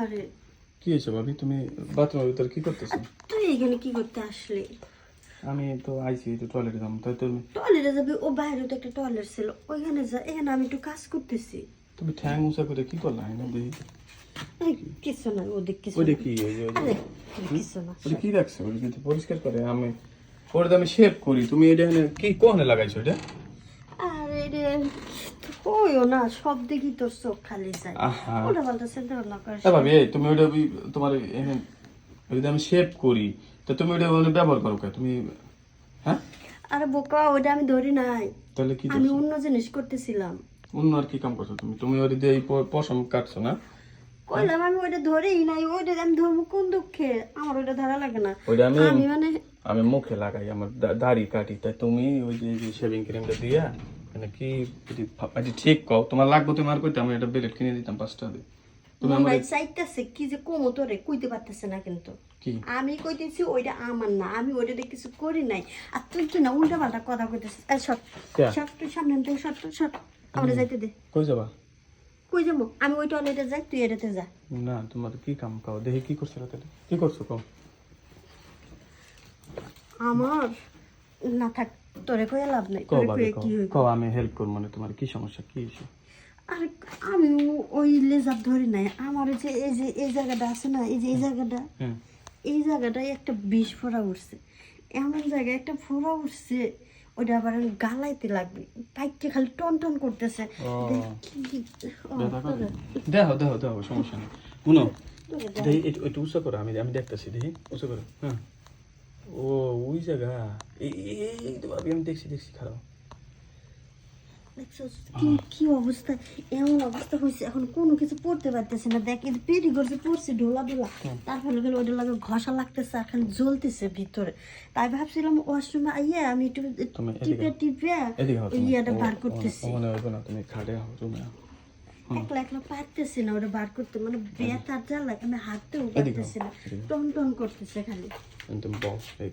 আরে কি হয়েছে ভাবি? তুমি বাথরুমের ভিতরে কি করতেছো? তুই এখানে কি করতে আসলি? আমি তো আইছি তো টয়লেটে যাবো, তাই তুমি টয়লেটে যাবি? ও বাইরে তো একটা টয়লেট ছিল, ওইখানে যা। এখানে আমি একটু কাজ করতেছি। তুমি ঠ্যাং উঁচা করে কি করলা? না দেখি এই, কিছু না, ওদিক কিছু ওইটা না। কি? ওই যে আরে, কিছু না। ওটা কি রাখছে? ওটা কিন্তু পরিষ্কার করে আমি ওটা আমি শেভ করি। তুমি এটা এখানে কি কোনে লাগাইছো এটা? আরে রে, কইও না, সব দেখি তোর চোখ খালি যায়। আহা ওটা বলতে চিন্তা ভাবনা করিস ভাবি, এই তুমি ওটা তোমার এখানে ওইটা আমি শেভ করি, তো তুমি ওটা ব্যবহার করো কে তুমি? হ্যাঁ, আরে বোকা, ওটা আমি ধরি নাই। তাহলে কি আমি করছো? অন্য জিনিস করতেছিলাম। অন্য আর কি কাম করছো তুমি? তুমি ওটা দিয়ে এই পশম কাটছো না? কইলাম আমি ওইটা ধরেই নাই। ওইটা আমি ধরবো কোন দুঃখে? আমার ওইটা ধরা লাগে না। ওইটা আমি মানে আমি মুখে লাগাই, আমার দাড়ি কাটি। তাই তুমি ওই যে শেভিং ক্রিমটা দিয়া মানে কি এটি ঠিক কও তোমার লাগবে, তুমি আর কইতে আমি এটা বেলেট কিনে দিতাম 5 টাকা দিয়ে। তুমি আমার মোবাইল চাইতেছে কি যে কমো তোরে, কইতে পারতেছে না কিন্তু। কি আমি কইতেছি ওইটা আমার না, আমি ওইটা দিয়ে কিছু করি নাই। আর তুই কি না উল্টা পাল্টা কথা কইতেছিস? এই সব কে? সব তুই সামনে থেকে সব সব আমরা যাইতে দে। কই যাবা? কই যাবো? আমি ওই টয়লেটে যাই, তুই এটাতে যা। না, তোমার কি কাম কাও দেখি কি করছো তাহলে? কি করছো কও? আমার না থাক, তোরে কইয়া লাভ নাই। কও তোরে ভাবি, কইয়া কও কি হইব? কও, আমি হেল্প করব। মানে তোমার কি সমস্যা, কি ইস্যু? আরে আমি ওই লেজার ধরি নাই। আমার ওই যে এই যে এই জায়গাটা আছে না, এই যে এই জায়গাটা, হুম, এই জায়গাটায় একটা বিষ ফোড়া উঠছে। এমন জায়গায় একটা ফোড়া উঠছে, ওইটা আবার আমি গালাইতে লাগবে। পাইকটা খালি টন টন করতেছে। ও দেখি, ও, ব্যথা করে? তোরে- দেখো দেখো দেখো, সমস্যা নেই। শুনো, তোরে দেখ। দেখি একটু উঁচা করো, আমি আমি দেখতেছি, দেখি উঁচা করো। হ্যাঁ, ও ওই জায়গা, এই এই এই তো ভাবি, আমি দেখছি দেখছি, খারাপ। দেখছস কি কি অবস্থা? এমন অবস্থা হয়েছে, এখন কোনো কিছু পড়তে পারতেছে না। দেখ, এই পেটি করছে, পড়ছে ঢোলা ঢোলা। তারপরে গেলে ওইটা লাগে ঘষা লাগতেছে, আর খালি জ্বলতেছে ভিতরে। তাই ভাবছিলাম ওয়াশরুমে আইয়া আমি একটু তুমি টিপে টিপে এদিকে হও, ওই তুমি ইয়েটা বার করতেছি। মনে হইব না, তুমি খাটে হও, রুমে হও। একলা একলা পারতেছি না ওটা বার করতে, মানে ব্যথার জ্বালা আমি হাঁটতেও এদিকে পারতেছি না। এদিকে। টন টন করতেছে খালি। তুমি বল, এই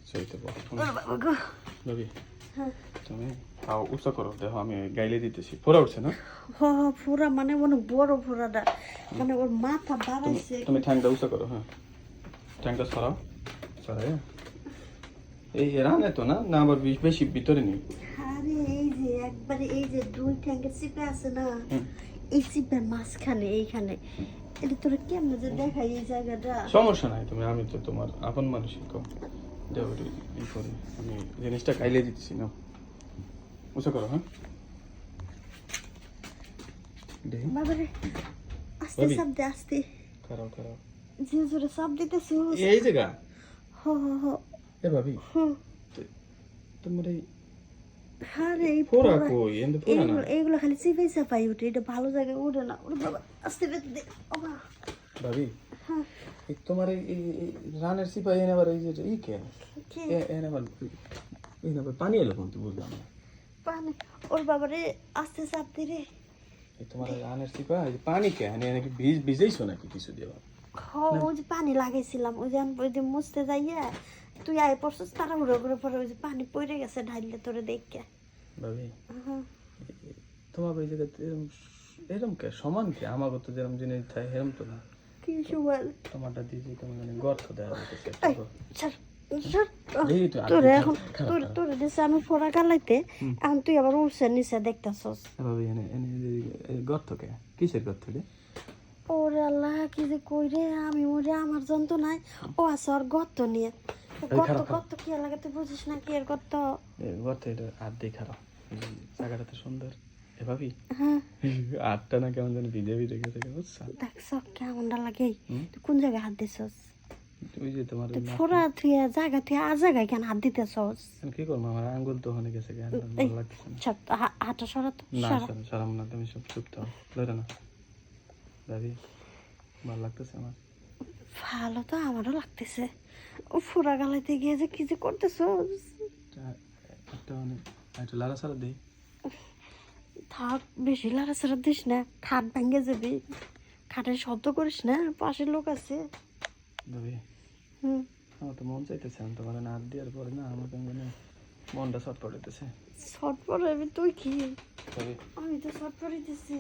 সেইতে বল। ওরে বাবা গো। ভাবি, হ্যাঁ। তুমি আও উঁচা করো, দেখো আমি গাইলে দিতেছি। পড়া উঠছে না? হ হ, ফোড়া মানে অনেক বড় ফোড়াটা, মানে ওর মাথা বাড়াইছে। তুমি ঠ্যাংটা উঁচা করো। হ্যাঁ, ঠ্যাংটা সরাও, সরাই। এই রানে তো না, না আবার বেশি ভিতরে নেই। আরে এই যে একবারে এই যে দুই ট্যাঙ্কের চিপে আছে না, হুম। এই চিপের মাঝখানে এইখানে। এটা তোরা কেমনে যে দেখাই এই জায়গাটা? সমস্যা নাই, তুমি আমি তো তোমার আপন মানুষই। কম দেখো ই করি, আমি জিনিসটা গাইলে দিতেছি না। উঁচা করো। হ্যাঁ, দেখি। বাবারে, আস্তে ভাবি। চাপ দে, আস্তে। খারাপ খারাপ, যে জোরে চাপ দিতেছ। এই জায়গা। হ হ হ। এ ভাবি, হুম। তোমার এই আরে এই ফোড়া ফোড়া- কই? এন্ড ফোড়া না এইগুলো খালি চিপে চাপাই উঠে, এটা ভালো জায়গায় উঠে না। ওরে বাবা, আস্তে দে। ও বাবা। ভাবি। হ্যাঁ। এই তোমার এই রানের সিপাহি এনে আবার এই যে ই কে কি এনে আবার পানি এলো কোন, বুঝলাম না। পানি? ওর বাবারে, আস্তে চাপ দে রে। এই তোমার রানের সিপাহি পানি কে এনে নাকি ভিজাইছো নাকি কিছু দিয়ে? ওই যে পানি লাগাইছিলাম, ওই যে আমি ওই যে মুছতে যাইয়া তুই আয় পড়ছিস তাড়াহুড়ো করে, পরে ওই যে পানি পড়ে গেছে ঢাইলে তোরে দেখে। ভাবি, তোমার ওই জায়গায় এরম কে সমান কে? আমাকে তো যেরকম জিনিস থাকে এরম তো না। কি সুবল। টমাটো দিয়েছি, তোমার মানে গর্ত দেওয়া হইতেছে একটা এই, গর্ত। ছাড়, ছাড়। এই তো তোরে খারাপ, এখন খারাপ, তোর খারাপ। তোরে দিছে আমি ফোড়া গালাইতে, এখন তুই আবার উঠছে নিচে দেখতেছস। ভাবি, এনে এনে এই গর্ত কে? কিসের গর্ত রে? ওরে আল্লাহ, কি যে কই রে আমি, ওরে আমার যন্ত্রণায়। ও আছে ওর গর্ত নিয়ে। গর্ত খারাপ, গর্ত কি লাগে তুই বুঝিস না কি এর গর্ত? গর্ত এটা আর দিয়ে খারাপ। জায়গাটা তো সুন্দর। এ ভাবি, হ্যাঁ, আটটা না কেমন যেন ভিজে ভিজে গেছে, বুঝছো? দেখছ কেমনটা লাগে? তুই কোন জায়গায় হাত দিছস? ওই যে তোমার তুই ফোড়া থুয়ে জায়গা থুয়ে আর জায়গায় কেন হাত দিতেছস? কি করবো, আমার আঙ্গুল তো ওখানে গেছে, কেন এই, ভালো লাগতেছে না। ছাড়, হাঁটা সরা তো, না সরা। সরাম না, তুমি সব চুপ থাও, ধরে না। ভাবি, ভালো লাগতেছে আমার। ভালো তো আমারও লাগতেছে। ও ফোড়া গালাইতে গিয়ে যে কি যে করতেছস? একটা মানে একটা লাড়া সারা দিই। থাক, বেশি লাড়াচাড়া দিস না, খাট ভেঙে যাবি। খাটের শব্দ করিস না, পাশের লোক আছে। ভাবি, হুম। আমার তো মন চাইতেছে আমি তোমার না হাত দেওয়ার পরে না, আমার কেমন মনটা শর্ট পড়েতেছে। শর্ট পড়াবি তুই কি? তবে আমি তো শর্ট পড়িতেছি,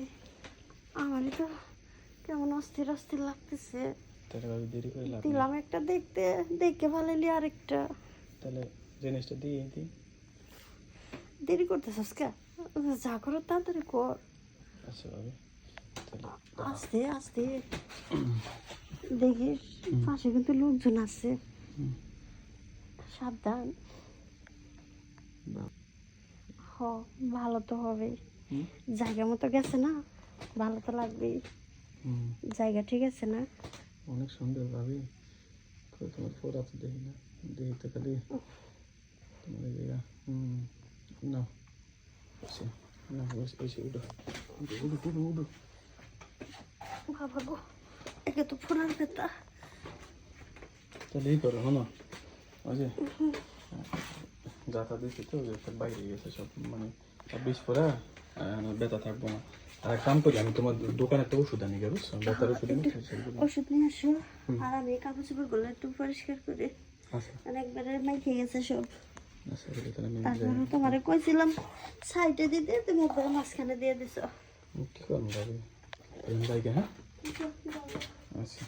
আমারই তো কেমন অস্থির অস্থির লাগতেছে। তাহলে ভাবি দেরি করে লাভ নেই। দিলাম একটা দেখতে, দেখে ভালোলি আরেকটা। তাহলে জিনিসটা দিয়ে দিই। দেরি করতেছিস কে? যা করো তাড়াতাড়ি কর। আচ্ছা ভাবি, তাহলে আস্তে আস্তে দেখিস, পাশে কিন্তু লোকজন আছে, সাবধান। হ, ভালো তো হবে, হুম? জায়গা মতো গেছে না, ভালো তো লাগবেই। হুম, জায়গা ঠিক আছে না? অনেক সুন্দর ভাবি। কই তোমার ফোরা তো দেখি না, দেখি তো খালি তোমার এই জায়গা। না আচ্ছা, না এসে উঠো উঠো উঠো উঠো উঠো। বাবা গো, একে তো ফোনার ব্যথা। তাহলে এই করো শোনো, ওই যে যাতা দিচ্ছি তো ওই যে বাইরে গেছে সব, মানে সব বিষ পড়া, ব্যথা থাকবো না। আর এক কাম করি, আমি তোমার দোকানে একটা ওষুধ আনি গে, বুঝছো? ব্যথার ওষুধ এনে ওষুধ নিয়ে আসো, আর আমি কাপড় চোপড় গুলো একটু পরিষ্কার করে, আচ্ছা আর একবারে মাইকে গেছে সব। আচ্ছা, তাহলে আমি তারপরে তোমারে কইছিলাম সাইডে দিতে, তুমি একবারে মাঝখানে দিয়ে দিছো। কি করবো ভাবি, জায়গা। হ্যাঁ আচ্ছা।